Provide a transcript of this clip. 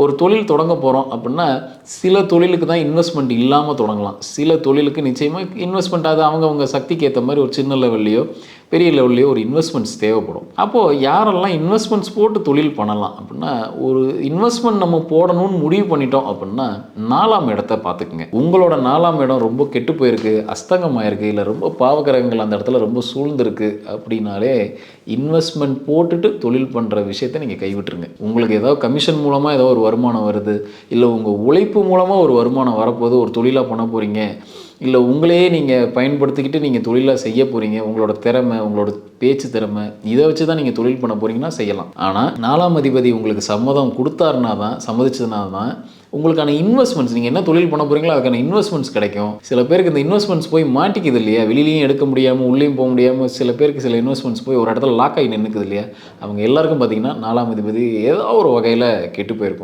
ஒரு தொழில் தொடங்க போகிறோம் அப்படின்னா, சில தொழிலுக்கு தான் இன்வெஸ்ட்மெண்ட் இல்லாம தொடங்கலாம். சில தொழிலுக்கு நிச்சயமா இன்வெஸ்ட்மெண்ட் அது அவங்கவங்க சக்திக்கு ஏத்த மாரி ஒரு சின்ன லெவல்லயோ, பெரிய லெவல்லயோ ஒரு இன்வெஸ்ட்மெண்ட்ஸ் தேவைப்படும். அப்போ யாரெல்லாம் இன்வெஸ்ட்மெண்ட்ஸ் போட்டு தொழில் பண்ணலாம் அப்படின்னா, ஒரு இன்வெஸ்ட்மெண்ட் நம்ம போடணும்னு முடிவு பண்ணிட்டோம் அப்படின்னா, 4ஆம் இடத்த பார்த்துக்குங்க. உங்களோட 4ஆம் இடம் ரொம்ப கெட்டு போயிருக்கு, அஸ்தங்கமாயிருக்கு, இல்ல ரொம்ப பாவகிரகங்கள் அந்த இடத்துல ரொம்ப சூழ்ந்திருக்கு அப்படின்னாலே, இன்வெஸ்ட்மெண்ட் போட்டுட்டு தொழில் பண்ற விஷயத்த நீங்க கைவிட்டுருங்க. உங்களுக்கு ஏதாவது கமிஷன் மூலமா ஏதோ ஒரு வருமானம் வருது, இல்ல உங்க உழைப்பு மூலமா ஒரு வருமானம் வரப்போது, ஒரு தொழிலா பண்ண போறீங்க, இல்ல உங்களையே நீங்க பயன்படுத்திக்கிட்டு நீங்க தொழிலா செய்ய போறீங்க. உங்களோட திறமை, உங்களோட பேச்சு திறமை, இத வச்சு தான் நீங்க தொழில் பண்ண போறீங்கன்னா செய்யலாம். ஆனா 4ஆம் அதிபதி உங்களுக்கு சம்மதம் குடுத்தாருனா தான், சம்மதிச்சதுனா தான் உங்களுக்கான இன்வெஸ்ட்மெண்ட்ஸ் நீங்க என்ன தொழில் பண்ண போறீங்களோ அதுக்கான இன்வெஸ்ட்மெண்ட்ஸ் கிடைக்கும். சில பேருக்கு இந்த இன்வெஸ்ட்மெண்ட்ஸ் போய் மாட்டிக்குது இல்லையா? வெளியிலயும் எடுக்க முடியாம, உள்ளேயும் போ முடியாம சில பேருக்கு சில இன்வெஸ்ட்மெண்ட்ஸ் போய் ஒரு இடத்துல லாக் ஆகி நின்னுக்குது இல்லையா? அவங்க எல்லாருக்கும் பார்த்தீங்கன்னா 4ஆம் அதிபதி ஏதோ ஒரு வகையில கெட்டு போயிருக்கும்.